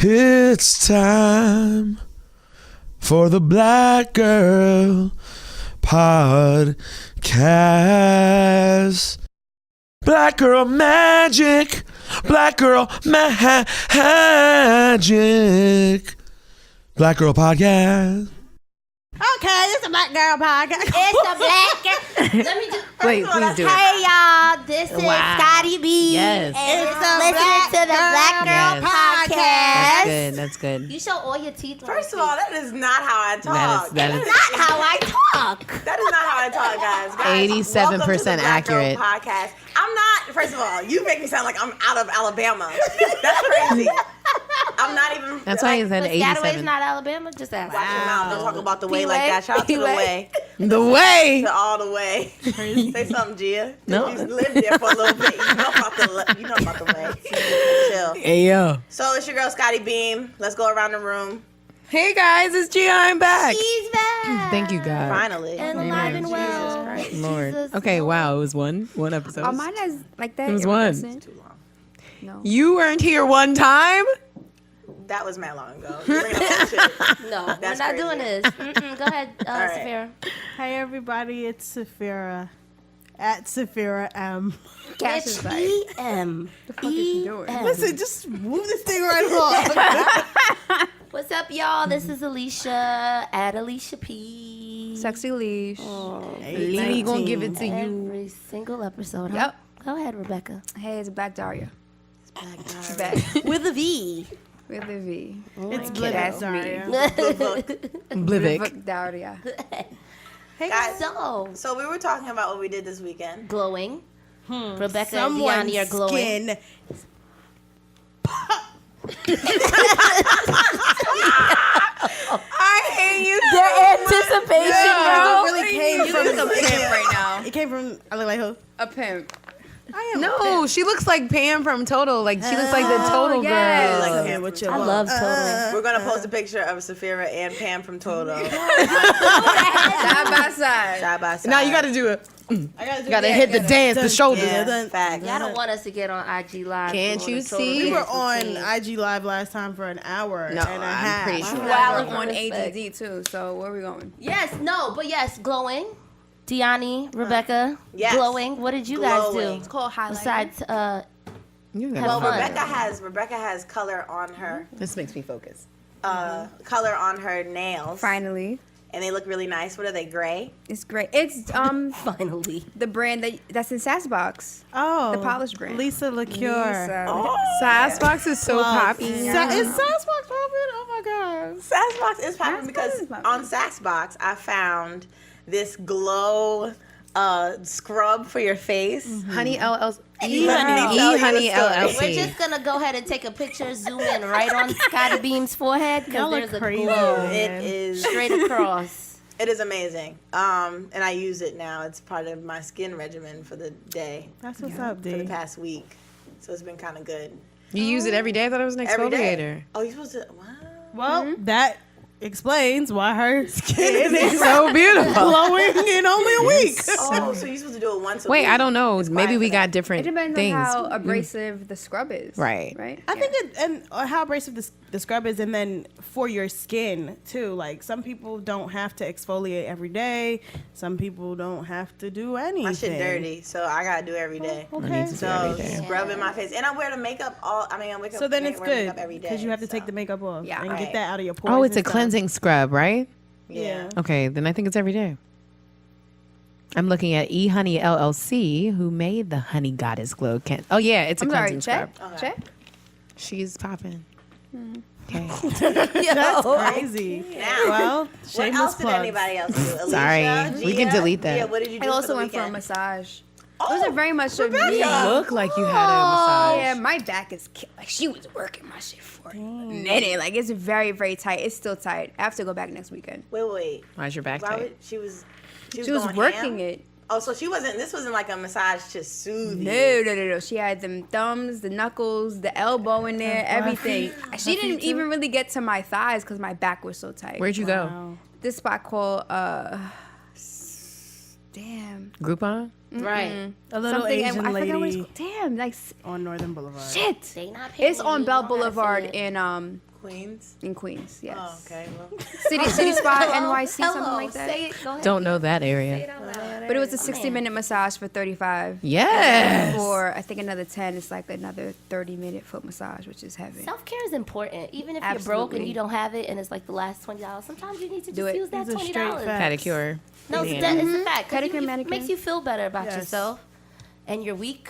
It's time for the Black Girl Podcast. Black Girl Magic. Black Girl Magic. Black Girl Podcast. Okay, it's a Black Girl Podcast. It's a Black Girl. Let me just. Wait, please do it. Hey, y'all. This is Scotty B. Yes. And It's listening Black to the Black Girl Yes. Podcast. That's good. You show all your teeth. First of all, that is not how I talk. That is not how I talk. That is not how I talk, guys. 87% welcome to the Black Girl accurate. Podcast. I'm not. First of all, you make me sound like I'm out of Alabama. That's crazy. I'm not even. That's why he said But Scataway's 87. not Alabama. Just ask. Watch your mouth. Don't talk about the way like that. Shout out to the way. The way. To all the way. Say something, Gia. No. You lived there for a little bit. You know about the way. Chill. Hey, yo. So it's your girl Scotty Beam. Let's go around the room. Hey, guys. It's Gia. I'm back. She's back. Thank you, God. Finally. And alive and well. Christ. Lord. Jesus Okay, Lord. wow. It was one episode. Oh, mine is like that. It was one. iridescent. Too long. No. You weren't here one time? That was mad long ago. You're bringing up old shit. No, we're That's not crazy. doing this. Go ahead, right. Saphira. Hey, everybody, it's Saphira. At Saphira M. Cash is like, E-M. the fuck is she doing? Listen, just move this thing right along. What's up, y'all? This is Alysha at Alysha P. Sexy leash. Lily gonna give it to you. Every single episode. Yep. Go ahead, Rebecca. Hey, it's Black Daria. Black Back With a V. with the V. It's That's Blivit, me. Daria. Blivik. Fuck Daria. Guys, So, so we were talking about what we did this weekend. glowing. Rebecca and Someone's Diani are glowing. skin. I hate you. The anticipation, It girl. really came You from look a pimp right now. It came from, I look like who? A pimp. I am No, she looks like Pam from Total. Like, she looks like the Total yes. girl. Like, with your I love Total. We're gonna post a picture of Saphira and Pam from Toto. Side by side. Side by side. Now you gotta do it. I gotta, You gotta hit the dance, the shoulders. Yeah, facts. Y'all don't want us to get on IG Live. Can't doing you a Total see? We were dance on routine. IG Live last time for an hour No, and a I'm half. pretty sure. Wow. We're on Respect. ADD too, so where are we going? Yes, no, but yes, glowing. Diani, Rebecca, Yes. glowing. What did you guys Glowing. do? It's called highlighter. Besides, You Have Well, fun. Rebecca has color on her, This makes me focus. color on her nails, Finally. and they look really nice. What are they? Gray. It's great. It's finally. the brand that's in Sassbox. Oh, The polished brand. Lisa Liqueur. Lisa. Sassbox is so poppy. Is Sassbox popping? Oh my god. Sassbox is popping Sassbox because is popping. on Sassbox I found this glow scrub for your face. Honey LLC. Honey Honey LLC. LLC. We're just gonna go ahead and take a picture, zoom in right on Scotty Beam's forehead Y'all because look there's a crazy. glow It is. straight across. It is amazing. And I use it now. It's part of my skin regimen for the day, That's what's up, for the D. past week. So it's been kind of good. You use it every day? I thought it was an Every day. exfoliator. Oh, you're supposed to. Wow. Well, that explains why her skin is So beautiful. glowing in only a week. Oh, so you're supposed to do it once a Wait, week. I don't know. It's Maybe fine we for got that. different It depends things. on how abrasive the scrub is. Right. Right? I think it, and how abrasive the scrub is, and then for your skin too. Like some people don't have to exfoliate every day. Some people don't have to do anything. My shit dirty, so I gotta do it every day. Okay. need to do So every day. scrubbing my face, and I wear the makeup I wake up. So then it's wear good makeup every day because you have to so. take the makeup off Yeah. and Right. get that out of your pores. Oh, it's a and stuff. cleansing scrub, right? Yeah. Okay, then I think it's every day. I'm looking at Honey LLC, who made the Honey Goddess Glow. Oh, yeah, it's a I'm sorry, cleansing check. scrub. Okay. Check. She's popping. Okay. That's crazy. Now, Well, what shameless else did plugs. anybody else do? Alicia, Sorry. We can Gia? delete that. Yeah, what did you do I also for the went for a weekend? massage. Oh, It wasn't very much of me. Rebecca. Look like you had a massage. Yeah, my back is like she was working my shit for a minute. Like it's very, very tight. It's still tight. I have to go back next weekend. Wait. Why's your back Why tight? would she was She was going working ham? it. Oh, so this wasn't like a massage to soothe you. No. She had them thumbs, the knuckles, the elbow in there, everything. She didn't even really get to my thighs because my back was so tight. Where'd you go? This spot called damn. Groupon? Right. A little Something, Asian I forgot what it's lady called. Damn, like on Northern Boulevard. shit. They not paying It's me. on You Bell don't gotta Boulevard say it. in Queens. Yes. Oh, okay. Well, City Spot NYC, something Hello, like that. say it. Go ahead. Don't know that area. But it was a 60-minute massage for $35. Yes. For I think another 10, it's like another 30-minute foot massage, which is heavy. Self-care is important. Even if you're broke and Absolutely. you don't have it and it's like the last $20, sometimes you need to Do just it. use that These are straight $20. facts. Pedicure. No, Yeah. that is a fact. 'Cause Pedicure, it manicure. makes you feel better about Yes. yourself and your week.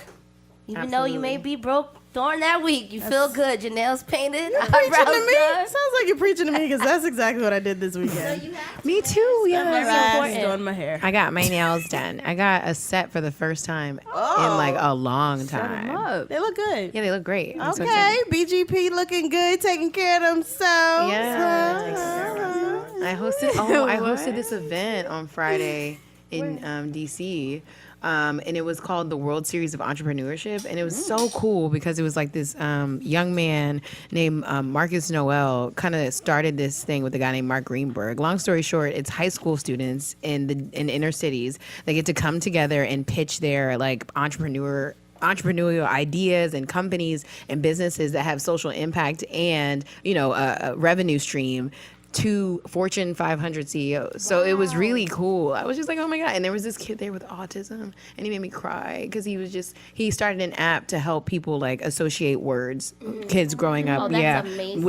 Even though you may Absolutely. be broke during that week, you feel good. Your nails painted, Preaching eyebrows to me? done. Sounds like you're preaching to me because that's exactly what I did this weekend. You have Me too. My Yeah. last important. doing my hair. I got my nails done. I got a set for the first time in like a long time. Up. They look good. Yeah, they look great. I'm so Okay, excited. BGP looking good, taking care of themselves. Yeah. I hosted. Oh, I hosted What? this event on Friday in DC. And it was called the World Series of Entrepreneurship, and it was so cool because it was like this young man named Marcus Noel kind of started this thing with a guy named Mark Greenberg. Long story short, it's high school students in inner cities. They get to come together and pitch their like entrepreneurial ideas and companies and businesses that have social impact and a revenue stream to Fortune 500 CEOs. So it was really cool. I was just like, oh my God. And there was this kid there with autism and he made me cry because he started an app to help people like associate words, kids growing up, Oh, that's amazing.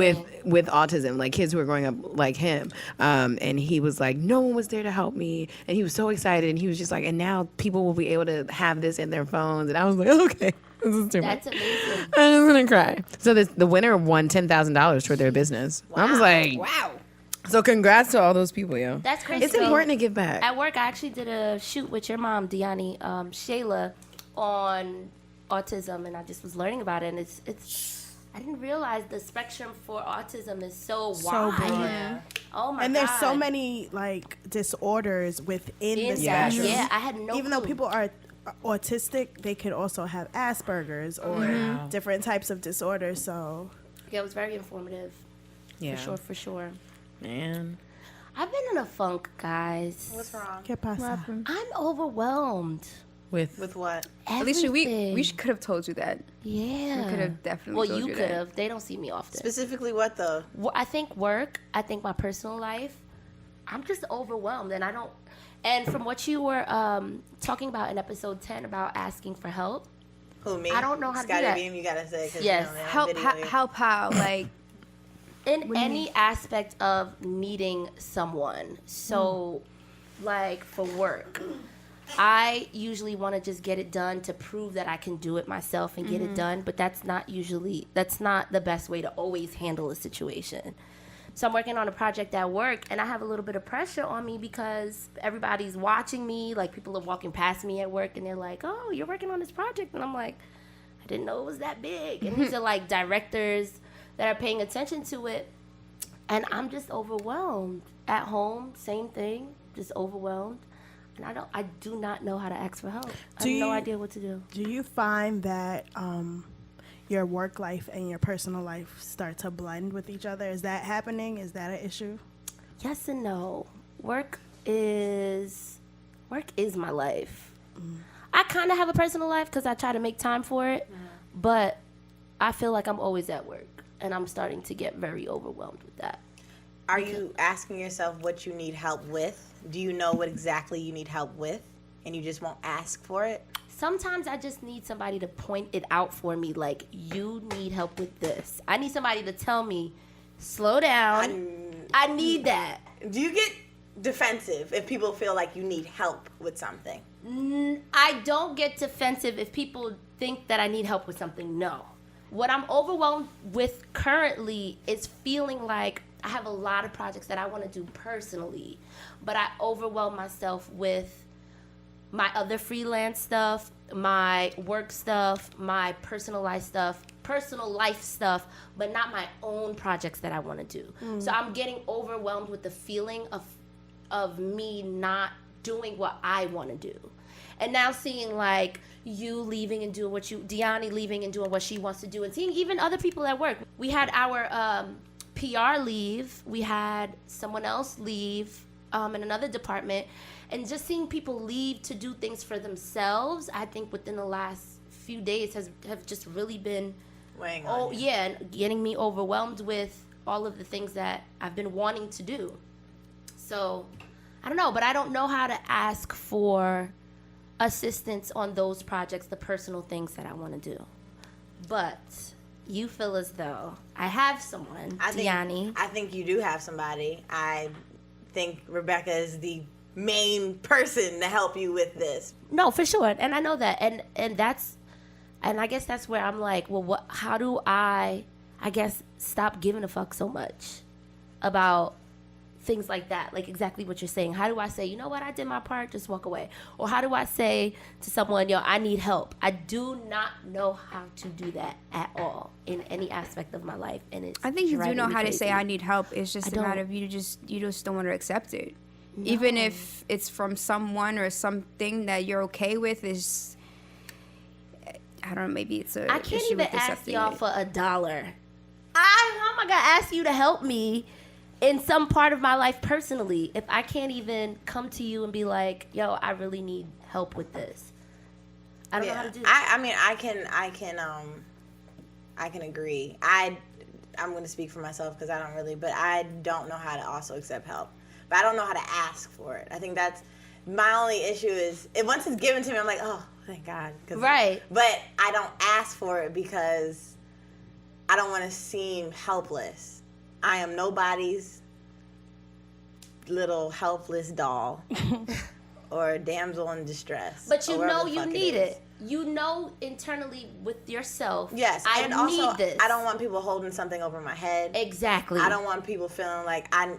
with autism, like kids who were growing up like him. And he was like, no one was there to help me. And he was so excited. And he was just like, and now people will be able to have this in their phones. And I was like, okay. This is too much. That's amazing. I'm just gonna cry. So the winner won $10,000 for their business. I was like, Wow. so congrats to all those people, yo. That's crazy. It's important to give back. At work, I actually did a shoot with your mom, Deani, Shayla, on autism, and I just was learning about it. And it's I didn't realize the spectrum for autism is so wide. broad. Oh my And god! there's so many like disorders within the Yeah, spectrum. yeah, I had no Even though clue. people are autistic, they could also have Asperger's or different types of disorders. So Yeah, it was very informative. Yeah. For sure. Man. I've been in a funk, guys. what's wrong? ¿Qué pasa? I'm overwhelmed. With what? Alicia, we Everything. could have told you that. Yeah. We could have definitely Well, told you you could that. have. They don't see me often. Specifically, what though? I think work. I think my personal life. I'm just overwhelmed, and I don't. And from what you were talking about in episode 10 about asking for help, Who, me? I don't know how to do Scotty that. Beam, you gotta say. 'Cause, Yes. you know, they on Help, video you. help how? Like, in any aspect of needing someone. So, like for work, I usually want to just get it done to prove that I can do it myself and get it done. But that's not the best way to always handle a situation. So I'm working on a project at work, and I have a little bit of pressure on me because everybody's watching me. Like, people are walking past me at work, and they're like, oh, you're working on this project. And I'm like, I didn't know it was that big. And these are, like, directors that are paying attention to it. And I'm just overwhelmed. At home, same thing, just overwhelmed. And I do not know how to ask for help. I have no idea what to do. Do you find that your work life and your personal life start to blend with each other? Is that happening? Is that an issue? Yes and no. Work is my life. I kind of have a personal life because I try to make time for it, but I feel like I'm always at work, and I'm starting to get very overwhelmed with that. Are you asking yourself what you need help with? Do you know what exactly you need help with, and you just won't ask for it? Sometimes I just need somebody to point it out for me, like, you need help with this. I need somebody to tell me, slow down. I need that. Do you get defensive if people feel like you need help with something? I don't get defensive if people think that I need help with something. No. What I'm overwhelmed with currently is feeling like I have a lot of projects that I want to do personally, but I overwhelm myself with my other freelance stuff, my work stuff, my personal life stuff, but not my own projects that I want to do. So I'm getting overwhelmed with the feeling of me not doing what I want to do. And now seeing like you leaving and doing Deani leaving and doing what she wants to do, and seeing even other people at work. We had our PR leave. We had someone else leave in another department, and just seeing people leave to do things for themselves, I think within the last few days have just really been weighing on you. yeah, and getting me overwhelmed with all of the things that I've been wanting to do. So I don't know, but I don't know how to ask for assistance on those projects, the personal things that I want to do. But you feel as though I have someone, Deani. I think you do have somebody. I think Rebecca is the main person to help you with this. No, for sure, and I know that, and I guess that's where I'm like, well, how do I guess, stop giving a fuck so much about things like that, like exactly what you're saying. How do I say, you know what, I did my part, just walk away? Or how do I say to someone, yo, I need help? I do not know how to do that at all in any aspect of my life, and it's I think you do driving know me how to crazy. say I need help. It's just a matter of you just don't want to accept it. Even if it's from someone or something that you're okay with, is I don't know, maybe it's a I can't issue even with ask accepting y'all it. for $1. How am I gonna ask you to help me in some part of my life personally if I can't even come to you and be like, yo, I really need help with this? I don't know how to do that. I mean, I can agree. I'm going to speak for myself because I don't really, but I don't know how to also accept help. But I don't know how to ask for it. I think that's my only issue is once it's given to me, I'm like, oh, thank God. Right. But I don't ask for it because I don't want to seem helpless. I am nobody's little helpless doll or damsel in distress. But you or whatever know the you fuck need is. it. You know internally with yourself. Yes, I and need also this. I don't want people holding something over my head. Exactly. I don't want people feeling like I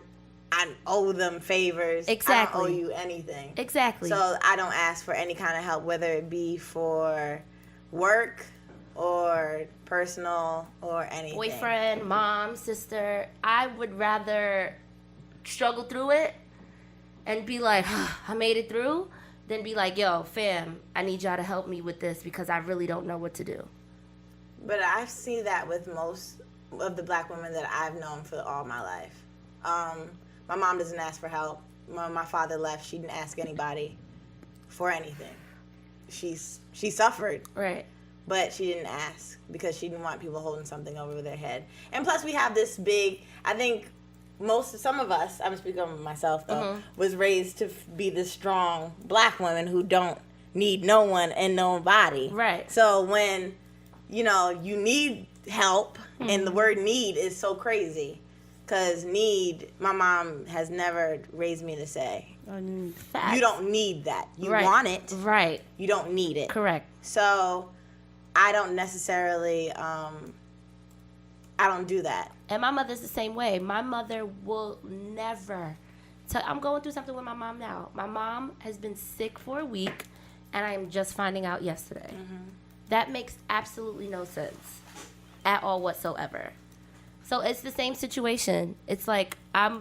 owe them favors. Exactly. I don't owe you anything. Exactly. So I don't ask for any kind of help, whether it be for work or personal or anything. Boyfriend, mom, sister. I would rather struggle through it and be like, I made it through, than be like, yo, fam, I need y'all to help me with this because I really don't know what to do. But I see that with most of the black women that I've known for all my life. My mom doesn't ask for help. When my father left, she didn't ask anybody for anything. She suffered. Right. But she didn't ask because she didn't want people holding something over their head. And plus we have this big, I think some of us, I'm speaking of myself though, was raised to be the strong black women who don't need no one and nobody. Right. So when, you need help, and the word need is so crazy. Because need, my mom has never raised me to say, Facts. you don't need that. You Right. want it. Right. You don't need it. Correct. So I don't necessarily, I don't do that. And my mother's the same way. My mother will never I'm going through something with my mom now. My mom has been sick for a week, and I am just finding out yesterday. That makes absolutely no sense at all whatsoever. So it's the same situation. It's like my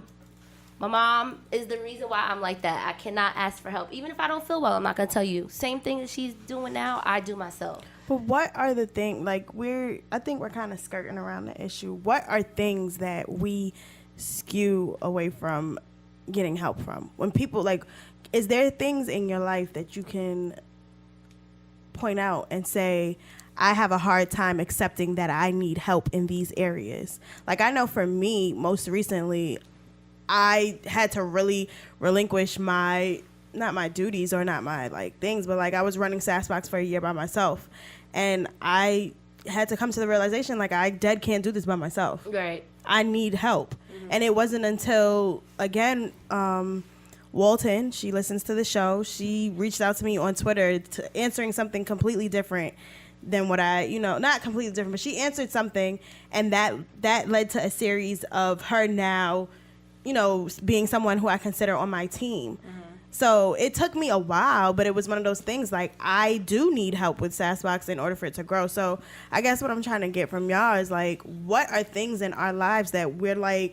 mom is the reason why I'm like that. I cannot ask for help. Even if I don't feel well, I'm not going to tell you. Same thing that she's doing now, I do myself. But what are the things, like I think we're kind of skirting around the issue. What are things that we skew away from getting help from? When people, is there things in your life that you can point out and say, I have a hard time accepting that I need help in these areas? Like, I know for me, most recently, I had to really relinquish not my duties or not my things, but I was running SassBox for a year by myself, and I had to come to the realization I dead can't do this by myself. Right. I need help. And it wasn't until, again, Walton, she listens to the show, she reached out to me on Twitter answering something completely different than what not completely different, but she answered something, and that led to a series of her now, being someone who I consider on my team. So it took me a while, but it was one of those things I do need help with SassBox in order for it to grow. So I guess what I'm trying to get from y'all is what are things in our lives that we're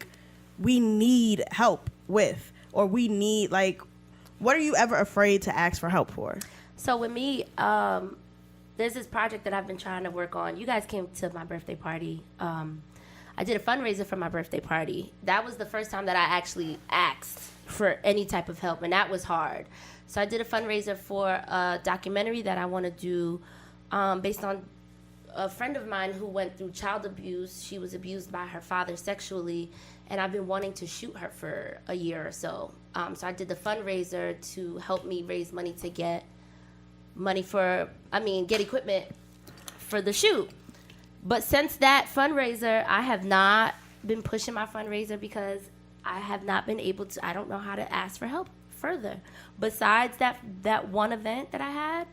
we need help with, or we need what are you ever afraid to ask for help for? So with me, there's this project that I've been trying to work on. You guys came to my birthday party. I I did a fundraiser for my birthday party. That was the first time that I actually asked for any type of help, and that was hard. So I did a fundraiser for a documentary that I want to do based on a friend of mine who went through child abuse. She was abused by her father sexually, and I've been wanting to shoot her for a year or so. So I did the fundraiser to help me raise money to get equipment for the shoot. But since that fundraiser, I have not been pushing my fundraiser because I have not been able to, I don't know how to ask for help further. Besides that one event that I had,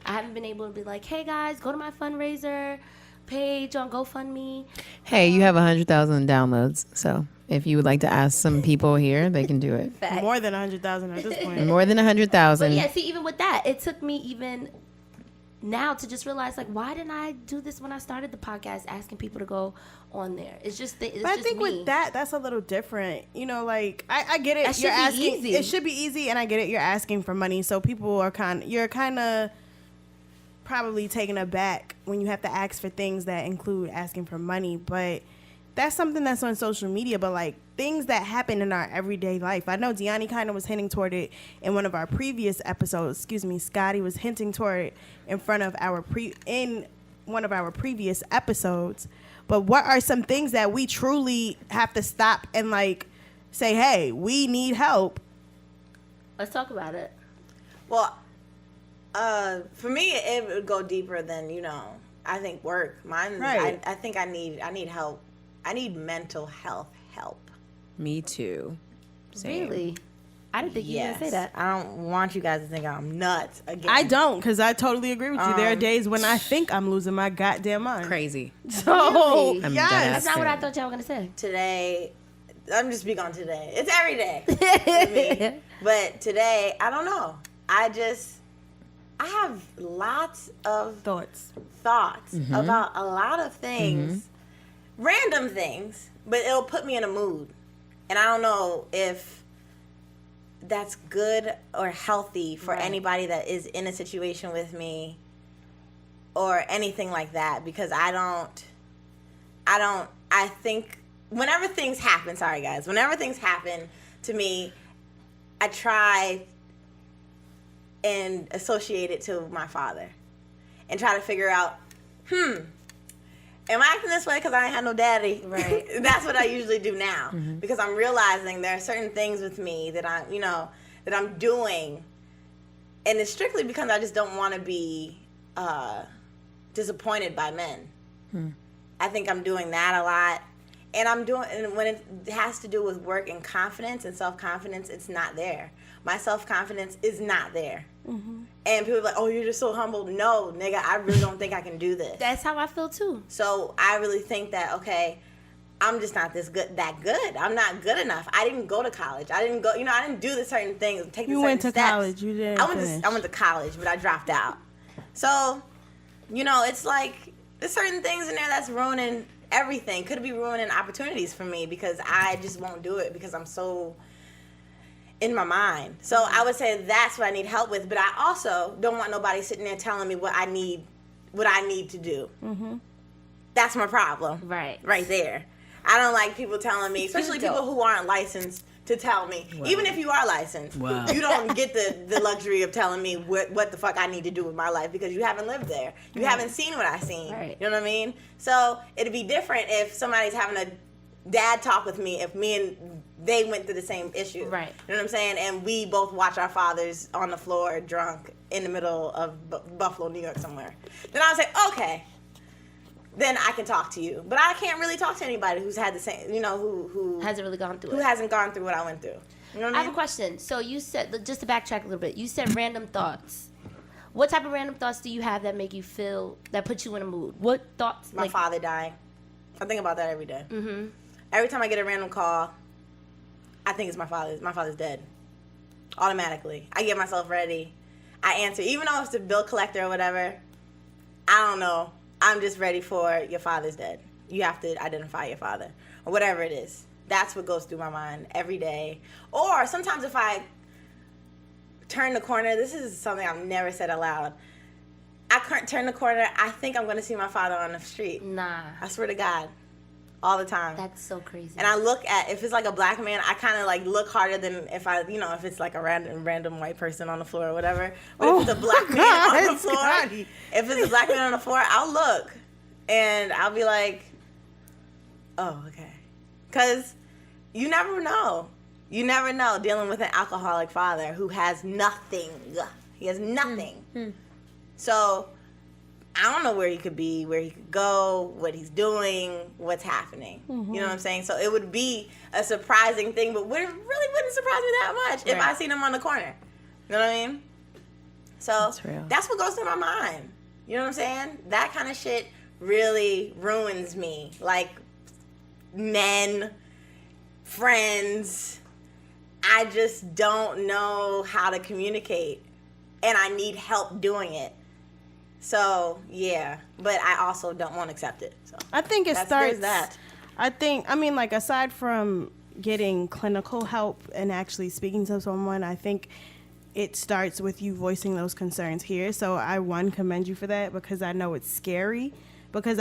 I haven't been able to be like, hey guys, go to my fundraiser page on GoFundMe. Hey, you have 100,000 downloads, so if you would like to ask some people here, they can do it. More than 100,000 at this point. More than 100,000. But yeah, see, even with that, it took me even now to just realize, like, why didn't I do this when I started the podcast, asking people to go on there? It's just, it's But I just think me. with that's a little different. You know, like I get it. That should You're be asking. easy. It should be easy, and I get it. You're asking for money, so people are you're kind of probably taken aback when you have to ask for things that include asking for money. But that's something that's on social media. But like things that happen in our everyday life, I know Deani kind of was hinting toward it in one of our previous episodes. Excuse me, Scotty was hinting toward it in one of our previous episodes. But what are some things that we truly have to stop and like say, hey, we need help? Let's talk about it. Well, for me, it would go deeper than, I think work. Mine, Right. I think I need help. I need mental health help. Me too. Same. Really? I didn't think you were going to say that. I don't want you guys to think I'm nuts again. I don't, because I totally agree with you. There are days when I think I'm losing my goddamn mind. Crazy. So, Really? I'm yes. dead That's not what I thought y'all were going to say. Today, I'm just speaking on today. It's every day for me. But today, I don't know. I have lots of Thoughts. about a lot of things, random things, but it'll put me in a mood. And I don't know if that's good or healthy for anybody that is in a situation with me or anything like that, because I think whenever things happen to me, I try and associate it to my father and try to figure out, am I acting this way because I ain't had no daddy? Right. That's what I usually do now, because I'm realizing there are certain things with me that that I'm doing, and it's strictly because I just don't want to be disappointed by men. I think I'm doing that a lot, and when it has to do with work and confidence and self-confidence, it's not there. My self-confidence is not there. And people are like, oh, you're just so humble. No, nigga, I really don't think I can do this. That's how I feel too. So I really think that, okay, I'm just not that good. I'm not good enough. I didn't go to college. I didn't do the certain things, take the You certain went to steps. college. You didn't finish. I went to college, but I dropped out. So, it's like there's certain things in there that's ruining everything. Could be ruining opportunities for me because I just won't do it because I'm so in my mind. So I would say that's what I need help with, but I also don't want nobody sitting there telling me what I need to do. That's my problem. Right there. I don't like people telling me, especially people who aren't licensed, to tell me. Wow. Even if you are licensed, you don't get the luxury of telling me what the fuck I need to do with my life because you haven't lived there. You haven't seen what I've seen. Right. You know what I mean? So it'd be different if somebody's having a dad talk with me if me and they went through the same issue. Right. You know what I'm saying? And we both watch our fathers on the floor drunk in the middle of Buffalo, New York somewhere. Then I would say, okay, then I can talk to you. But I can't really talk to anybody who's had the same, who Hasn't really gone through it. who hasn't gone through what I went through. You know what I I have mean? a question. So you said, just to backtrack a little bit, you said random thoughts. What type of random thoughts do you have that make you feel, that put you in a mood? What thoughts? My father dying. I think about that every day. Every time I get a random call, I think it's my father's. My father's dead. Automatically. I get myself ready. I answer. Even though it's the bill collector or whatever, I don't know. I'm just ready for your father's dead. You have to identify your father. Or whatever it is. That's what goes through my mind every day. Or sometimes if I turn the corner, this is something I've never said aloud. I turn the corner, I think I'm going to see my father on the street. Nah. I swear to God. all the time. That's so crazy. And I look at, if it's like a black man, I kind of like look harder than if I, you know, if it's like a random white person on the floor or whatever. But if it's a black man on the floor, if it's a black man on the floor, I'll look and I'll be like, oh, okay. Because you never know. You never know dealing with an alcoholic father who has nothing. He has nothing. So I don't know where he could be, where he could go, what he's doing, what's happening. You know what I'm saying? So it would be a surprising thing, but really wouldn't surprise me that much if I seen him on the corner. You know what I mean? So that's what goes through my mind. You know what I'm saying? That kind of shit really ruins me. Like, men, friends, I just don't know how to communicate, and I need help doing it. So, yeah, but I also don't want to accept it. So I think it starts. There's that. I mean, like, aside from getting clinical help and actually speaking to someone, I think it starts with you voicing those concerns here. So I, commend you for that, because I know it's scary. Because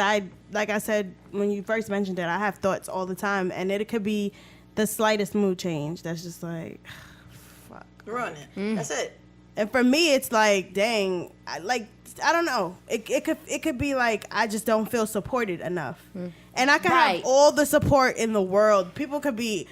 like I said, when you first mentioned it, I have thoughts all the time, and it could be the slightest mood change that's just like, fuck. Ruin it. That's it. And for me, it's like, dang, I don't know. It could be like, I just don't feel supported enough. And I can have all the support in the world. People could be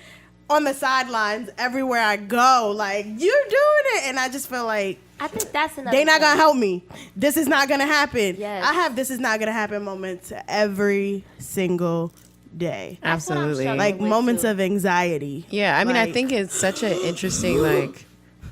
on the sidelines everywhere I go, like, you're doing it. And I just feel like, I think that's another they not thing. gonna help me. This is not gonna happen. Yes. I have this is not gonna happen moments every single day. That's what I'm Absolutely. struggling Like with, moments too. of anxiety. Yeah, I mean, I Like- think it's such an interesting like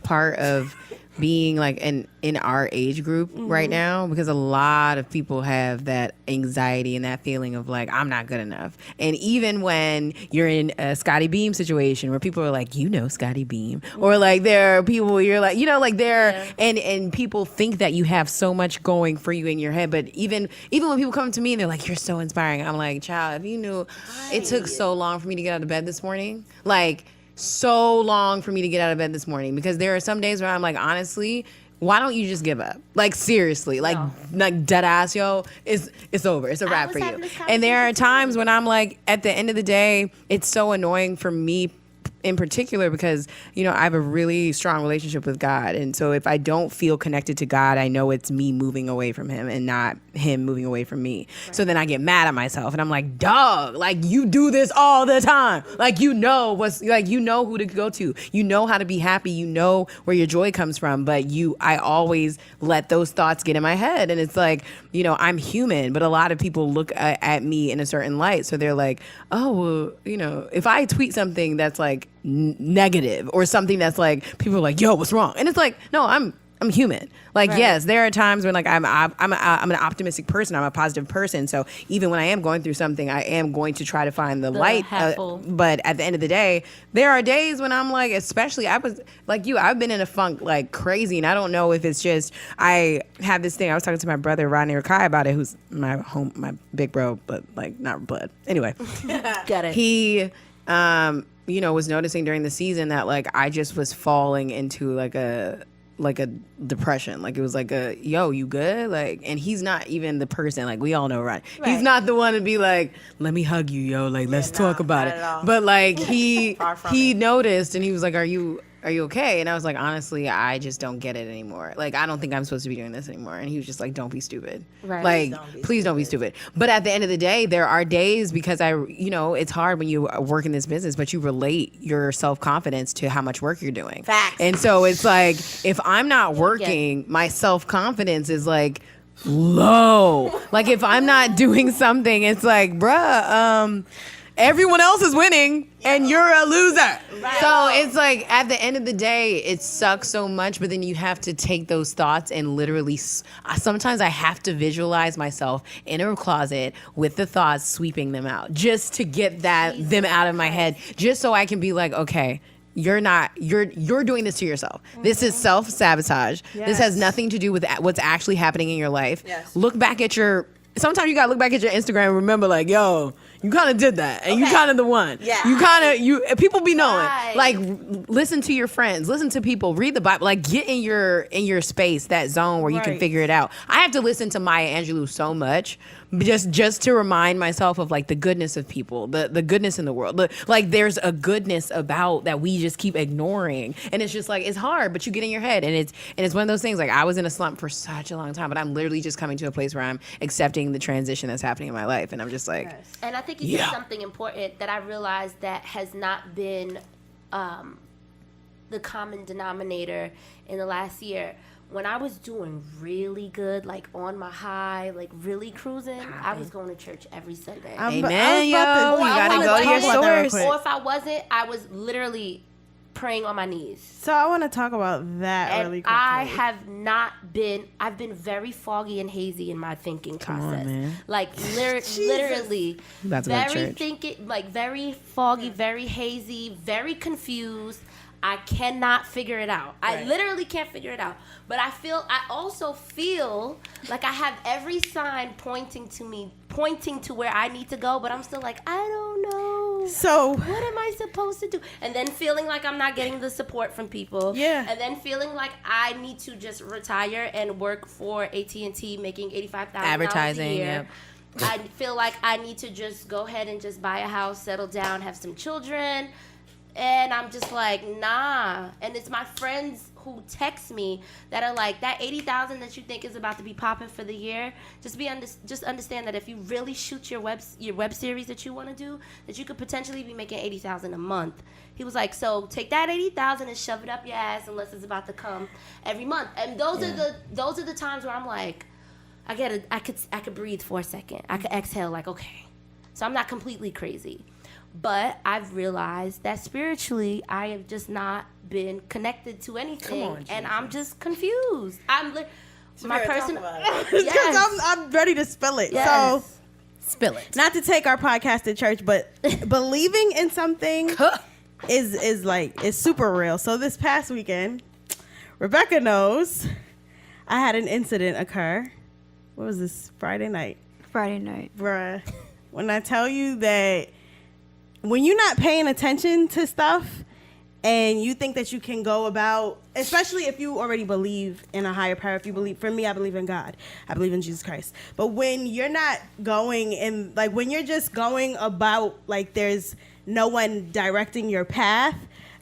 part of being like in our age group right now, because a lot of people have that anxiety and that feeling of like, I'm not good enough. And even when you're in a Scotty Beam situation where people are like, you know, Scotty Beam, or like there are people where you're like, you know, like there, and people think that you have so much going for you in your head. But even when people come to me and they're like, you're so inspiring, I'm like, child, if you knew it took so long for me to get out of bed this morning, like, so long for me to get out of bed this morning, because there are some days where I'm like, honestly, why don't you just give up? Like, seriously, like dead ass, yo, it's over. It's a wrap for you. And there are times when I'm like, at the end of the day, it's so annoying for me in particular, because, you know, I have a really strong relationship with God. And so if I don't feel connected to God, I know it's me moving away from him and not him moving away from me. Right. So then I get mad at myself and I'm like, dog, like, you do this all the time. Like, you know you know who to go to. You know how to be happy. You know where your joy comes from. But I always let those thoughts get in my head. And it's like, you know, I'm human, but a lot of people look at me in a certain light. So they're like, oh, well, you know, if I tweet something that's like negative or something that's like, people are like, yo, what's wrong? And it's like, no, I'm human. Like, yes, there are times when like I'm an optimistic person. I'm a positive person. So even when I am going through something, I am going to try to find the light. But at the end of the day, there are days when I'm like, especially I was like you, I've been in a funk like crazy, and I don't know if it's just I have this thing. I was talking to my brother Rodney Rakai about it, who's my big bro, but like not blood. Anyway, Got it. he you know, was noticing during the season that like I just was falling into like a depression. Like, it was like a, yo, you good? Like, and he's not even the person, like, we all know, right? He's not the one to be like, let me hug you, yo, like, let's talk about it. But like he noticed and he was like, are you okay? And I was like, honestly, I just don't get it anymore. Like, I don't think I'm supposed to be doing this anymore. And he was just like, don't be stupid. Right. Like, please don't be stupid. But at the end of the day, there are days, because you know, it's hard when you work in this business, but you relate your self-confidence to how much work you're doing. Facts. And so it's like, if I'm not working, my self-confidence is like low. Like, if I'm not doing something, it's like, bruh, everyone else is winning and you're a loser. Right. So it's like, at the end of the day, it sucks so much, but then you have to take those thoughts and literally, sometimes I have to visualize myself in a closet with the thoughts, sweeping them out, just to get them out of my head, just so I can be like, okay, you're doing this to yourself. This is self-sabotage. Yes. This has nothing to do with what's actually happening in your life. Yes. Sometimes you gotta look back at your Instagram and remember, like, yo, You kind of did that, and you kind of the one. Yeah. People be knowing. Right. Like, listen to your friends, listen to people, read the Bible. Like, get in your space, that zone where you can Right. figure it out. I have to listen to Maya Angelou so much, just to remind myself of like the goodness of people, the goodness in the world. Like, there's a goodness about that we just keep ignoring, and it's just like it's hard, but you get in your head, and it's one of those things. Like, I was in a slump for such a long time, but I'm literally just coming to a place where I'm accepting the transition that's happening in my life, and I'm just like. Yes. And I think you said something important that I realized that has not been the common denominator in the last year. When I was doing really good, like on my high, like really cruising, I was going to church every Sunday. Amen, yo. about to- You gotta go to your talk about that real source. quick. Or if I wasn't, I was literally praying on my knees. So I want to talk about that And really quickly. I've been very foggy and hazy in my thinking process. man. Like literally About to go to very church. thinking, like very foggy, very hazy, very confused. I cannot figure it out. I literally can't figure it out. But I also feel like I have every sign pointing to where I need to go, but I'm still like, I don't know. So What am I supposed to do? And then feeling like I'm not getting the support from people. Yeah. And then feeling like I need to just retire and work for AT&T making $85,000 Advertising, a year. yep. I feel like I need to just go ahead and just buy a house, settle down, have some children. And I'm just like, nah. And it's my friends who text me that are like, that 80,000 that you think is about to be popping for the year, just understand that if you really shoot your web series that you want to do, that you could potentially be making 80,000 a month. He was like, so take that 80,000 and shove it up your ass unless it's about to come every month. And those are the times where I'm like, I could breathe for a second. I could exhale like, okay. So I'm not completely crazy. But I've realized that spiritually, I have just not been connected to anything, and I'm just confused. My person. because I'm ready to spill it. Yes. So Spill it. not to take our podcast to church, but believing in something is super real. So this past weekend, Rebecca knows I had an incident occur. What was this? Friday night. Friday night. Bruh. When I tell you that when you're not paying attention to stuff and you think that you can go about, especially if you already believe in a higher power, for me, I believe in God. I believe in Jesus Christ. But when you're not going in, like when you're just going about, like there's no one directing your path,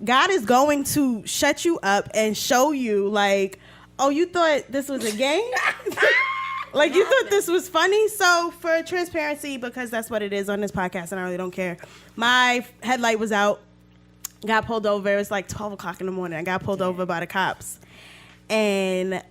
God is going to shut you up and show you like, oh, you thought this was a game? Like, you thought this was funny? So, for transparency, because that's what it is on this podcast, and I really don't care, my headlight was out, got pulled over. It was like 12 o'clock in the morning. I got pulled over by the cops. And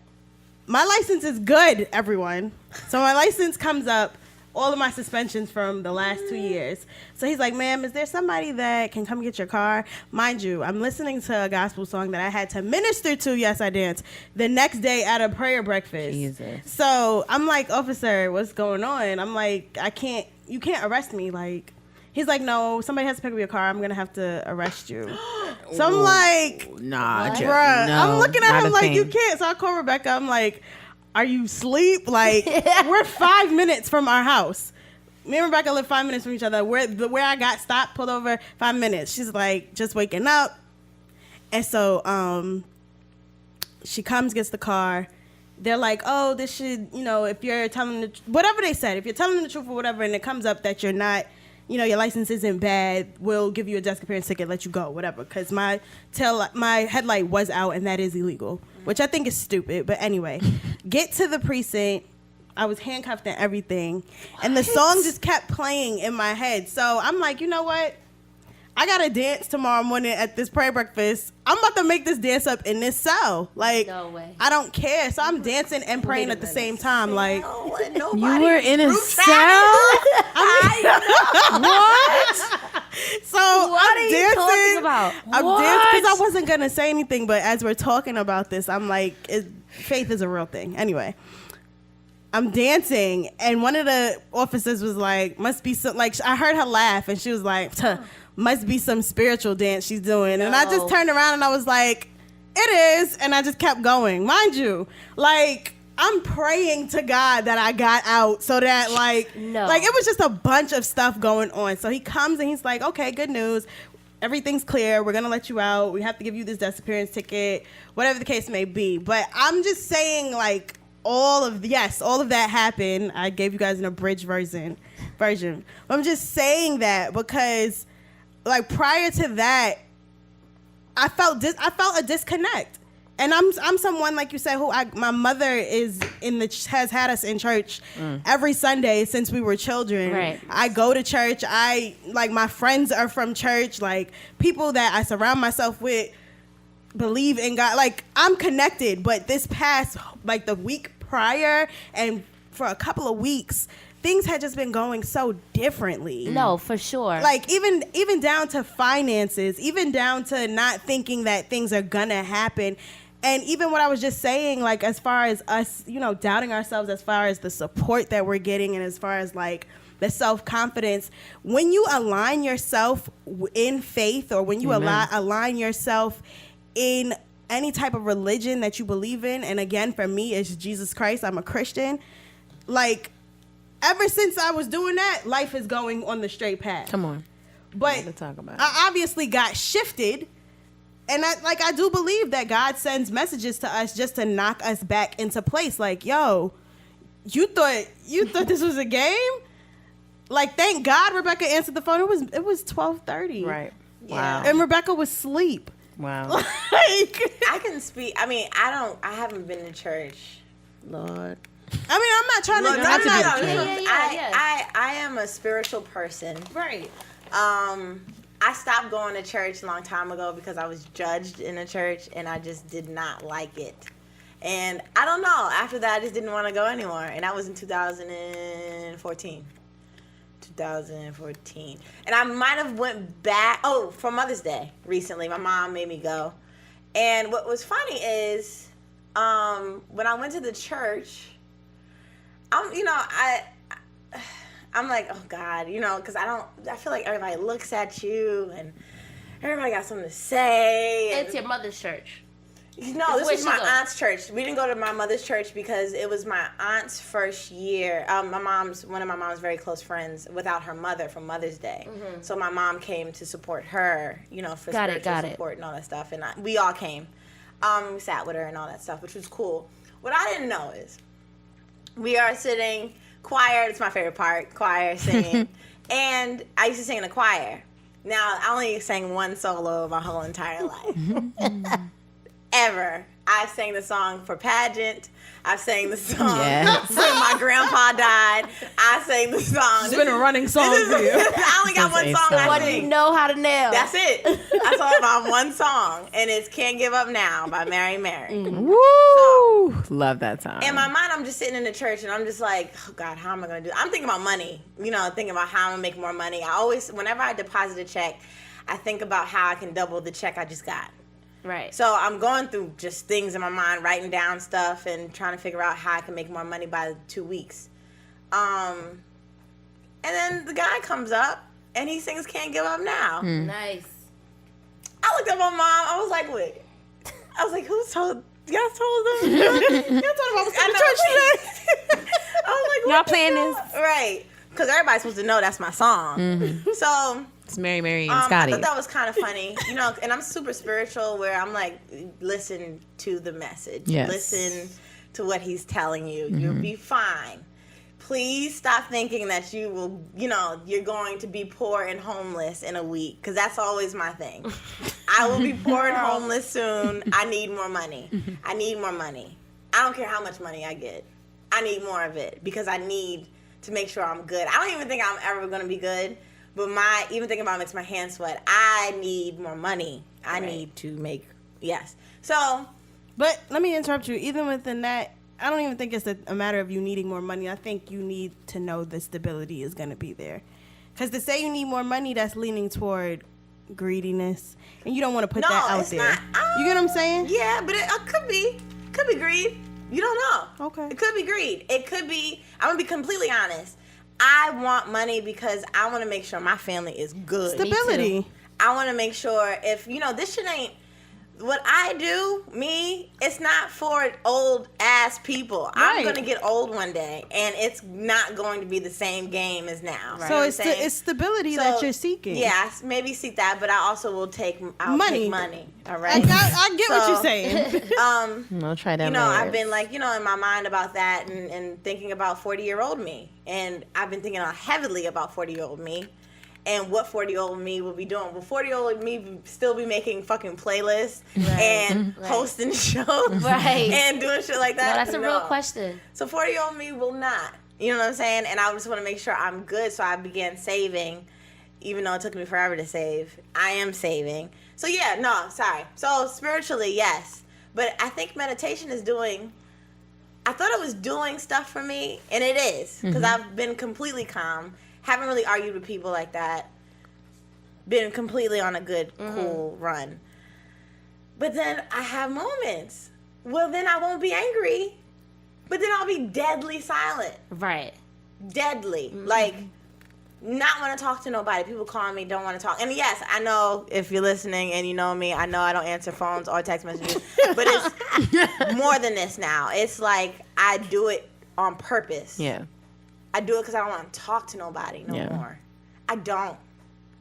my license is good, everyone. So, my license comes up, all of my suspensions from the last 2 years. So, he's like, ma'am, is there somebody that can come get your car? Mind you, I'm listening to a gospel song that I had to minister to, yes, I danced, the next day at a prayer breakfast. Jesus. So I'm like, officer, what's going on? I'm like, you can't arrest me. Like, he's like, no, somebody has to pick up your car. I'm going to have to arrest you. So I'm like, Nah, bruh. no, I'm looking at not him a like, thing. you can't. So I call Rebecca. I'm like, are you asleep? Like, we're 5 minutes from our house. Me and Rebecca live 5 minutes from each other. Where I got stopped, pulled over, 5 minutes. She's like, just waking up. And so she comes, gets the car. They're like, oh, this should, if you're telling whatever they said, if you're telling them the truth or whatever, and it comes up that you're not, your license isn't bad, we'll give you a desk appearance ticket, let you go, whatever. Because my headlight was out, and that is illegal, which I think is stupid. But anyway, get to the precinct. I was handcuffed and everything. And the song just kept playing in my head. So I'm like, you know what? I got to dance tomorrow morning at this prayer breakfast. I'm about to make this dance up in this cell. Like, No way. I don't care. So I'm dancing and praying at the same time. Like, You were in a cell? What? so What I'm are you dancing. talking about? I'm What? dancing because I wasn't going to say anything. But as we're talking about this, I'm like, faith is a real thing. Anyway. I'm dancing, and one of the officers was like, must be some, like, I heard her laugh, and she was like, must be some spiritual dance she's doing. And I just turned around, and I was like, it is, and I just kept going. Mind you, like, I'm praying to God that I got out so that No. like it was just a bunch of stuff going on. So he comes and he's like, okay, good news. Everything's clear. We're going to let you out. We have to give you this disappearance ticket, whatever the case may be. But I'm just saying, like, all of that happened. I gave you guys an abridged version. I'm just saying that because, like, prior to that, I felt a disconnect. And I'm someone, like you said, who my mother is has had us in church every Sunday since we were children. Right. I go to church. My friends are from church. Like, people that I surround myself with believe in God. Like, I'm connected. But this past, like, the week prior and for a couple of weeks, things had just been going so differently. No, for sure. Like, even down to finances, even down to not thinking that things are gonna happen. And even what I was just saying, like, as far as us, doubting ourselves, as far as the support that we're getting, and as far as, like, the self-confidence, when you align yourself in faith, or when you align yourself in any type of religion that you believe in, and again, for me, it's Jesus Christ, I'm a Christian, like, ever since I was doing that, life is going on the straight path. Come on. But to talk about. I obviously got shifted. And I do believe that God sends messages to us just to knock us back into place. Like, yo, you thought this was a game? Like, thank God Rebecca answered the phone. It was 12:30. Right. Yeah. Wow. And Rebecca was asleep. Wow. Like, I can speak. I mean, I haven't been to church. Lord. I mean, I'm not trying to. No, I'm not- Yeah. I am a spiritual person. Right. I stopped going to church a long time ago because I was judged in a church and I just did not like it. And I don't know. After that, I just didn't want to go anymore. And that was in 2014. 2014. And I might have went back. For Mother's Day recently. My mom made me go. And what was funny is when I went to the church, I'm like, oh God, because I feel like everybody looks at you and everybody got something to say. It's your mother's church. No, this where was she my goes. aunt's church. We didn't go to my mother's church because it was my aunt's first year. One of my mom's very close friends without her mother for Mother's Day. Mm-hmm. So my mom came to support her, for Got it, spiritual support and all that stuff. And we all came. We sat with her and all that stuff, which was cool. What I didn't know is we are sitting... choir, it's my favorite part, choir, singing. And I used to sing in a choir. Now, I only sang one solo my whole entire life. Ever. I sang the song for pageant. I sang the song when my grandpa died. I sang the song. It's been a running song for you. I only got one song I What sing. you know how to nail. That's it. I told my one song, and it's "Can't Give Up Now" by Mary Mary. Woo! Love that song. In my mind, I'm just sitting in the church, and I'm just like, oh God, how am I going to do it? I'm thinking about money, thinking about how I'm going to make more money. Whenever I deposit a check, I think about how I can double the check I just got. Right. So I'm going through just things in my mind, writing down stuff and trying to figure out how I can make more money by 2 weeks. And then the guy comes up and he sings "Can't Give Up Now." Nice. I looked at my mom. I was like, wait. I was like, who's told? Y'all told them? Y'all told them I was at church today? I was like, Y'all what the playing hell? this? Right. Because everybody's supposed to know that's my song. So... It's Mary Mary and Scotty. I thought that was kind of funny, and I'm super spiritual where I'm like, listen to the message. Yes. Listen to what he's telling you. You'll be fine. Please stop thinking that you will, you're going to be poor and homeless in a week, because that's always my thing. I will be poor and homeless soon. I need more money. I need more money. I don't care how much money I get. I need more of it because I need to make sure I'm good. I don't even think I'm ever going to be good. But even thinking about it makes my hands sweat. I need more money. I need to make, yes. So. But let me interrupt you. Even within that, I don't even think it's a matter of you needing more money. I think you need to know the stability is going to be there. Because to say you need more money, that's leaning toward greediness. And you don't want to put that out there. Not, You get what I'm saying? Yeah, but it could be. Could be greed. You don't know. Okay. It could be greed. It could be, I'm going to be completely honest. I want money because I want to make sure my family is good. Stability. I want to make sure if, this shit ain't, what I do, it's not for old ass people. I'm gonna get old one day, and it's not going to be the same game as now. Right. So it's stability that you're seeking. Yeah, maybe seek that, but I also will take money. All right, I get what you're saying. I'll try that. I've been like, in my mind about that, and thinking about 40-year-old me, and I've been thinking heavily about 40-year-old me. And what 40-year-old me will be doing. Will 40-year-old me still be making fucking playlists and hosting shows and doing shit like that? No, that's a real question. So 40-year-old me will not. You know what I'm saying? And I just want to make sure I'm good. So I began saving, even though it took me forever to save. I am saving. So So spiritually, yes. But I think meditation is I thought it was doing stuff for me. And it is. Because I've been completely calm. Haven't really argued with people like that. Been completely on a good, cool run. But then I have moments. Well, then I won't be angry. But then I'll be deadly silent. Right. Deadly. Like, not want to talk to nobody. People call me, don't want to talk. And yes, I know if you're listening and you know me, I know I don't answer phones or text messages. But it's more than this now. It's like I do it on purpose. Yeah. I do it because I don't want to talk to nobody no more. I don't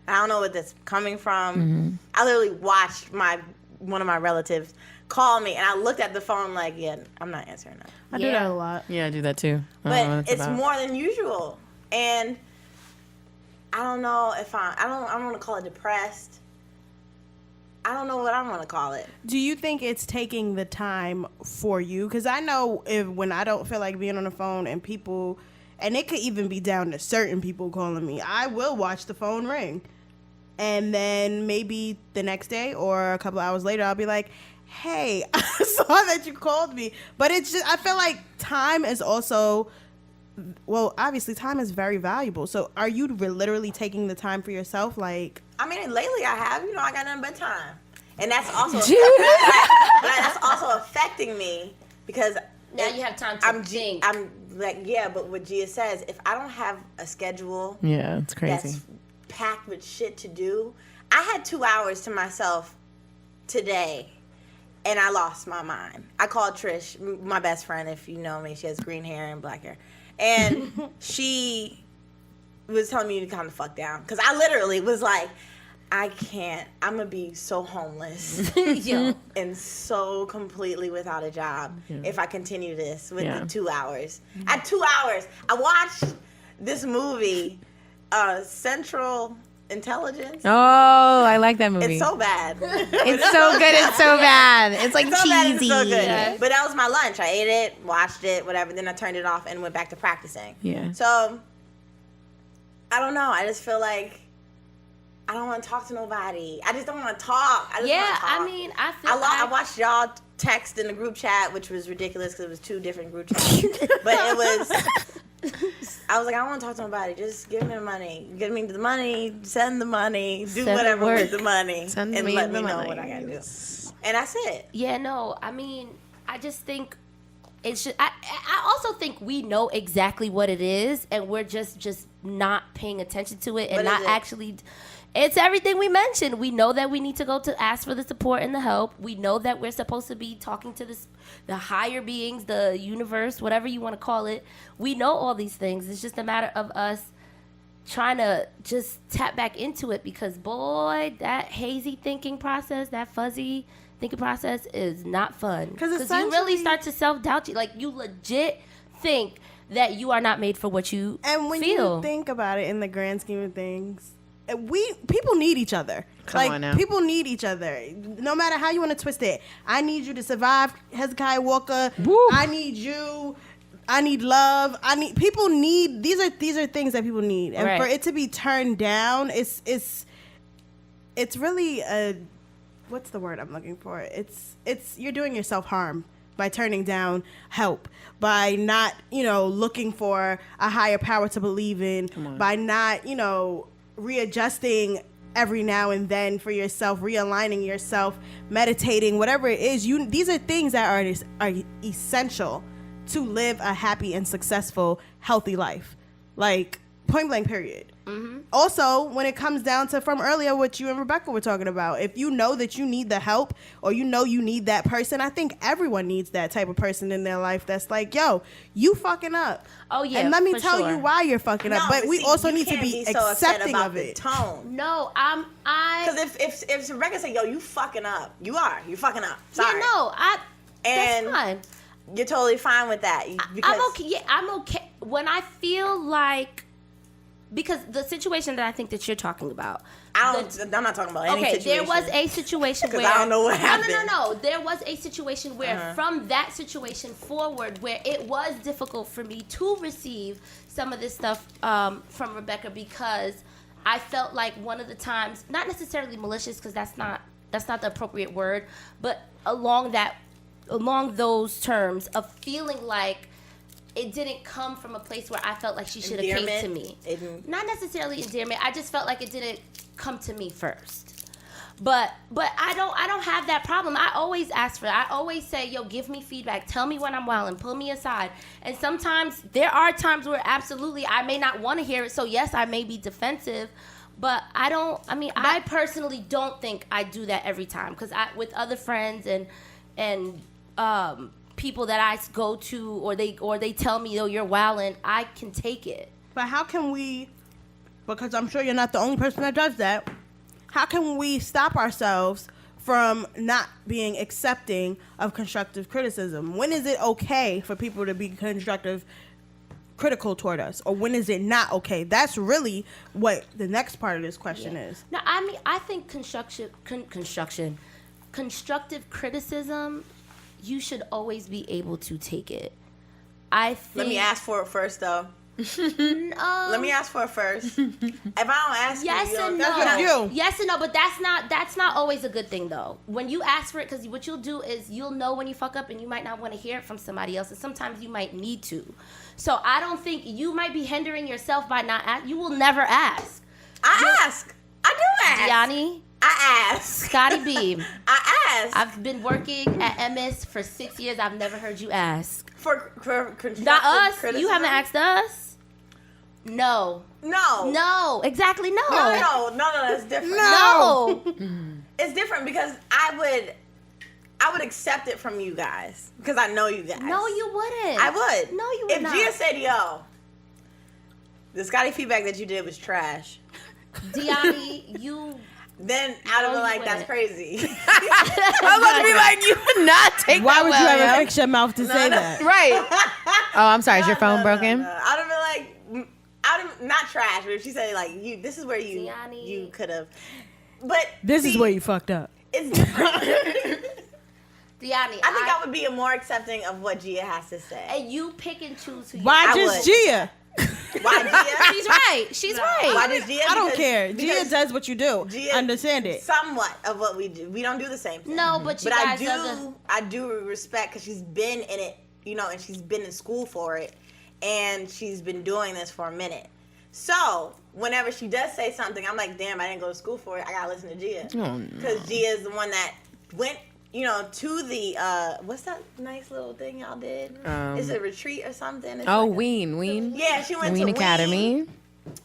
know what that's coming from. I literally watched one of my relatives call me, and I looked at the phone like, I'm not answering that. I do that a lot. Yeah, I do that too. But it's more than usual. And I don't know if I don't want to call it depressed. I don't know what I want to call it. Do you think it's taking the time for you? Because I know when I don't feel like being on the phone and people... And it could even be down to certain people calling me. I will watch the phone ring. And then maybe the next day or a couple hours later, I'll be like, hey, I saw that you called me. But it's just, I feel like time is also, well, obviously time is very valuable. So are you literally taking the time for yourself? Like, I mean, lately I have, I got nothing but time. And that's also, that's also affecting me because now you have time to think. I'm like, but what Gia says, if I don't have a schedule, it's crazy. That's packed with shit to do. I had 2 hours to myself today, and I lost my mind. I called Trish, my best friend, if you know me. She has green hair and black hair, and she was telling me to calm the fuck down because I literally was like, I can't. I'm going to be so homeless and so completely without a job if I continue this with the 2 hours. At 2 hours, I watched this movie, Central Intelligence. Oh, I like that movie. It's so bad. It's so good. It's so bad. It's like so cheesy. Bad, it's so good. Yeah. But that was my lunch. I ate it, watched it, whatever. Then I turned it off and went back to practicing. Yeah. So, I don't know. I just feel like I don't want to talk to nobody. I just don't want to talk. I mean, I watched y'all text in the group chat, which was ridiculous because it was 2 different group chats. But it was, I was like, I don't want to talk to nobody. Just give me the money. Give me the money. Send the money. Do whatever with the money. Send and me let the me know money. what I got to do. And that's it. Yeah, no, I mean, I just think it's just, I also think we know exactly what it is, and we're just not paying attention to it and not actually... It's everything we mentioned. We know that we need to go to ask for the support and the help. We know that we're supposed to be talking to the higher beings, the universe, whatever you want to call it. We know all these things. It's just a matter of us trying to just tap back into it because, boy, that hazy thinking process, that fuzzy thinking process is not fun. Because you really start to self-doubt. You legit think that you are not made for what you feel. And when you think about it in the grand scheme of things, people need each other. Come on now. People need each other. No matter how you want to twist it. I need you to survive, Hezekiah Walker. Woo. I need you. I need love. People need these are things that people need. And for it to be turned down, it's really a, what's the word I'm looking for? It's you're doing yourself harm by turning down help, by not, looking for a higher power to believe in, by not, readjusting every now and then for yourself, realigning yourself, meditating, whatever it is. These are things that are essential to live a happy and successful, healthy life. Like, point blank, period. Also, when it comes down to from earlier what you and Rebecca were talking about, if you know that you need the help or you know you need that person, I think everyone needs that type of person in their life that's like, yo, you fucking up. Oh, yeah, and let me for tell sure. you why you're fucking up. But we see, also you need to can't be so upset accepting about of the it. tone. No, Because if Rebecca said, yo, you fucking up, you're fucking up. Sorry. Yeah, no, And that's fine. You're totally fine with that. Because I'm okay. Yeah, I'm okay when I feel like, because the situation that I think that you're talking about. I'm not talking about any situation. There was a situation where I don't know what happened. No. There was a situation where from that situation forward where it was difficult for me to receive some of this stuff from Rebecca, because I felt like one of the times, not necessarily malicious, because that's not the appropriate word, but along those terms of feeling like it didn't come from a place where I felt like she should have came to me. Not necessarily endearment. I just felt like it didn't come to me first. But I don't have that problem. I always ask for it. I always say, yo, give me feedback. Tell me when I'm wilding. Pull me aside. And sometimes there are times where absolutely I may not want to hear it. So yes, I may be defensive. But I personally don't think I do that every time. Because with other friends and people that I go to, or they tell me, oh, you're wilding, I can take it. But how can we, because I'm sure you're not the only person that does that, how can we stop ourselves from not being accepting of constructive criticism? When is it okay for people to be critical toward us? Or when is it not okay? That's really what the next part of this question is. No, I think constructive criticism, you should always be able to take it. I think. Let me ask for it first, though. Let me ask for it first. If I don't ask yes you, and no. Yes and no, but that's not always a good thing, though. When you ask for it, because what you'll do is you'll know when you fuck up, and you might not want to hear it from somebody else, and sometimes you might need to. So I don't think you might be hindering yourself by not ask. You will never ask. I ask. I do ask. Yanni. I ask. Scotty B. I ask. I've been working at MS for 6 years. I've never heard you ask. For constructive Not us. criticism? You haven't asked us. No. No. Exactly. No. No, that's different. No. It's different because I would accept it from you guys because I know you guys. No, you wouldn't. I would. No, you would if not. Gia said, yo, the Scotty feedback that you did was trash, Diani, you... Then I'd have been like, that's wouldn't. crazy. I was about to be like, you would not take Why that would well, you ever yo. fix your mouth to say that? Right. Oh, I'm sorry. Is your phone broken? No. I'd have been like, not trash, but if she said like, this is where you could have. But This is where you fucked up. It's different. Diani, I think I would be more accepting of what Gia has to say. And you pick and choose who you... Why I just would. Gia? Why Gia? She's right. She's right. Why does Gia? I don't care. Gia because does what you do. Gia Understand it. Somewhat of what we do. We don't do the same thing. No, but you But guys I do respect because she's been in it, and she's been in school for it, and she's been doing this for a minute. So whenever she does say something, I'm like, damn, I didn't go to school for it. I gotta listen to Gia because Gia is the one that went, to the what's that nice little thing y'all did? Is it a retreat or something? It's Oh, like Ween. yeah, she went Ween to Academy. Ween.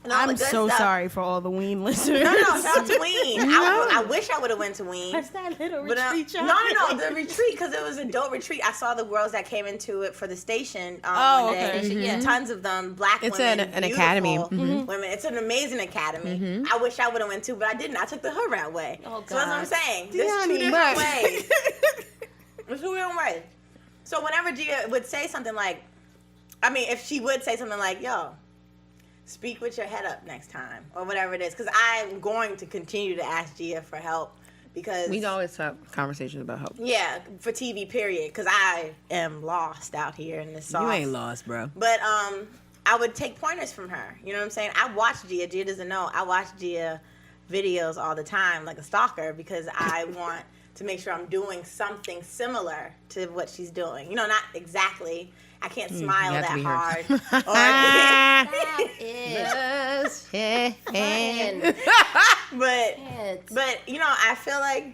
And all the I'm good so stuff. sorry for all the Ween listeners. No, shout out to Ween. I wish I would have went to Ween. That's that little But, retreat, y'all. no, the retreat, because it was a dope retreat. I saw the girls that came into it for the station Oh, one day. okay. Mhm. Yeah. Tons of them, black It's women, an beautiful academy. women. It's an amazing academy. I wish I would have went to, but I didn't. I took the hood route way. Oh, So that's what I'm God. saying. There's two different ways. There's two different ways. So whenever Gia would say something like, if she would say something like, yo, speak with your head up next time, or whatever it is, because I'm going to continue to ask Gia for help, because We can always have conversations about help. yeah, for TV period, because I am lost out here in this sauce. You ain't lost, bro. But I would take pointers from her. You know what I'm saying? I watch Gia. Gia doesn't know. I watch Gia videos all the time, like a stalker, because I want to make sure I'm doing something similar to what she's doing. Not exactly. I can't smile you have to that be her. hard. Or I Stop it. can't- but I feel like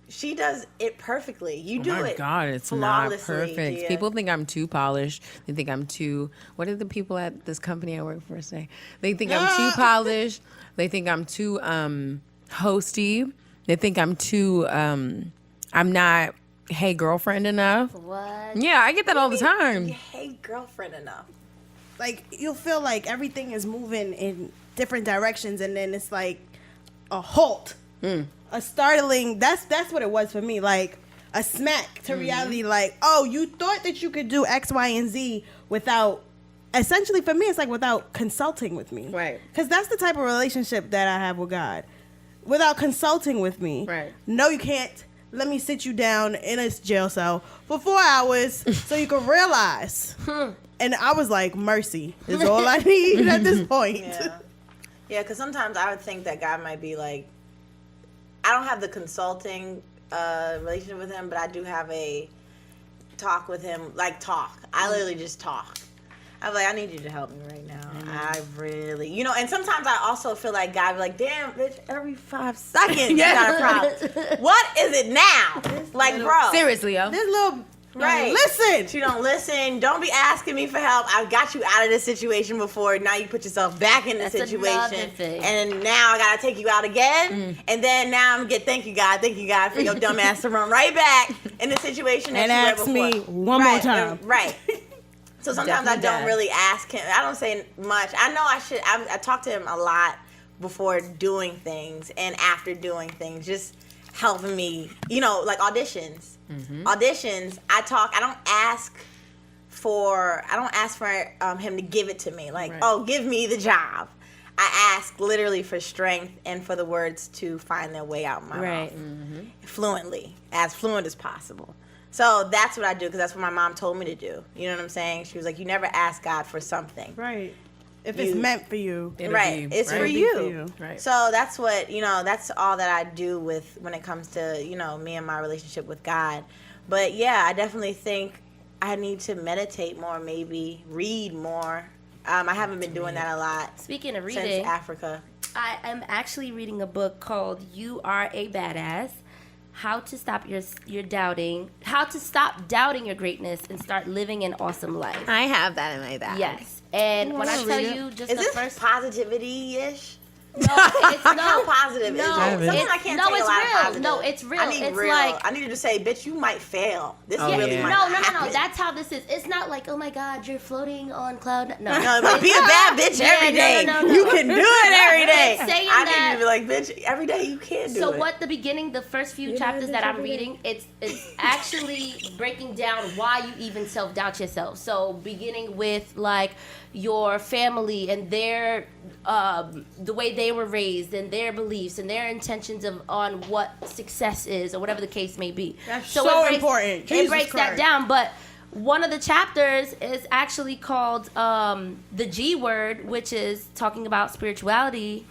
she does it perfectly. You do Oh my it. God, it's not flawlessly, perfect. Gia. People think I'm too polished. They think I'm too. What did the people at this company I work for say? They think I'm too polished. They think I'm too hosty. They think I'm too. I'm not. Hey, girlfriend enough. What? Yeah, I get that all the time. You hate girlfriend enough. Like, you'll feel like everything is moving in different directions, and then it's like a halt. A startling, that's what it was for me, like a smack to reality, like, oh, you thought that you could do X, Y, and Z without, essentially for me, it's like without consulting with me. Right. Because that's the type of relationship that I have with God. Without consulting with me. Right. No, you can't. Let me sit you down in a jail cell for 4 hours so you can realize. And I was like, mercy is all I need at this point. Yeah, because sometimes I would think that God might be like, I don't have the consulting relationship with him, but I do have a talk with him, like talk. I literally just talk. I'm like, I need you to help me right now. I really, and sometimes I also feel like God be like, damn, bitch, every 5 seconds you got a problem. What is it now? Like, bro. Seriously, yo. This little, Right. listen. You don't listen. Don't be asking me for help. I've got you out of this situation before. Now you put yourself back in the That's another situation. thing. And now I got to take you out again. And then now I'm going to thank you, God for your dumb ass to run right back in the situation that And you ask were me before. one more time. Right. So sometimes Definitely I don't does. really ask him. I don't say much. I know I should. I talk to him a lot before doing things and after doing things, just helping me, like auditions. Auditions, I don't ask for him to give it to me. Like, oh, give me the job. I ask literally for strength and for the words to find their way out my mouth fluently, as fluent as possible. So that's what I do, because that's what my mom told me to do. You know what I'm saying? She was like, you never ask God for something. Right. If it's meant for you. Right. It's for It'll be you. for you. Right. So that's what, that's all that I do when it comes to, me and my relationship with God. But yeah, I definitely think I need to meditate more, maybe read more. I haven't been doing that a lot. Speaking of since reading, Africa. I am actually reading a book called You Are a Badass. How to stop how to stop doubting your greatness and start living an awesome life. I have that in my bag. Yes. And when I tell you just Is the this first positivity-ish? No, it's How positive is it? Sometimes I can't take a lot of positive. No, it's real. I need it's real. like I need you to say, bitch, you might fail. This really yeah. might no. happen. That's how this is. It's not like, oh my God, you're floating on cloud. No, No, but be a bad bitch every day. No. You can do it every day. It's saying I that- need you to be like, bitch, every day you can do it. So what the first few chapters that I'm reading, it's actually breaking down why you even self-doubt yourself. So beginning with like your family and their the way they were raised and their beliefs and their intentions on what success is or whatever the case may be. That's so so it breaks, important. It Jesus breaks that Christ. down, but one of the chapters is actually called the G word, which is talking about spirituality.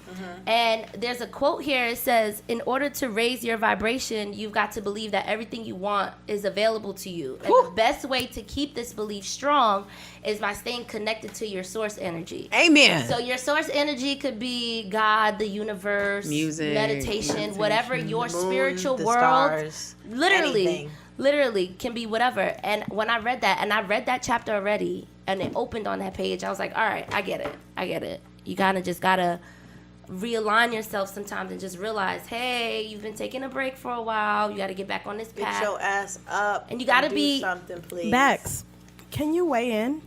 And there's a quote here. It says, in order to raise your vibration, you've got to believe that everything you want is available to you. And the best way to keep this belief strong is by staying connected to your source energy. Amen. So your source energy could be God, the universe, Music, meditation, whatever your The moon, spiritual the world. stars, anything. Literally can be whatever. And when I read that chapter already, and it opened on that page, I was like, all right, I get it. You kind of just gotta realign yourself sometimes and just realize, hey, you've been taking a break for a while. You got to get back on this Get path. your ass up. And you gotta do be- something, please. Bax, can you weigh in?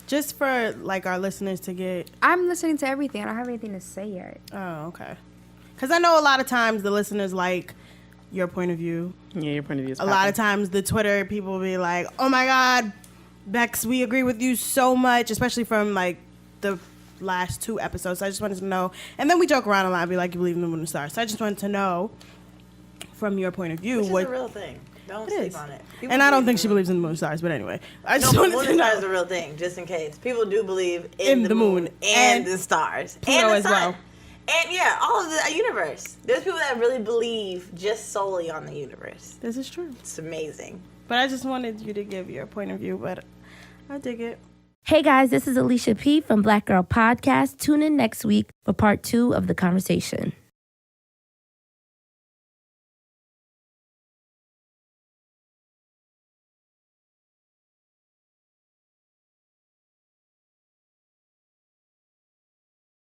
Just for like our listeners to get. I'm listening to everything. I don't have anything to say yet. Oh, okay. Because I know a lot of times the listeners like your point of view. Yeah, your point of view is A lot of times the Twitter people will be like, oh my God, Bex, we agree with you so much, especially from like the last 2 episodes. So I just wanted to know. And then we joke around a lot and be like, you believe in the moon and stars. So I just wanted to know from your point of view Which is what. a real thing. Don't It sleep is. on it. And I don't think she believes in the moon and stars, but anyway. I just No, wanted moon to and know. stars is a real thing, just in case. People do believe in the moon and and the stars. Pluto and the as sun. well. And yeah, all of the universe. There's people that really believe just solely on the universe. This is true. It's amazing. But I just wanted you to give your point of view, but I dig it. Hey guys, this is Alysha P from Black Girl Podcast. Tune in next week for part 2 of the conversation.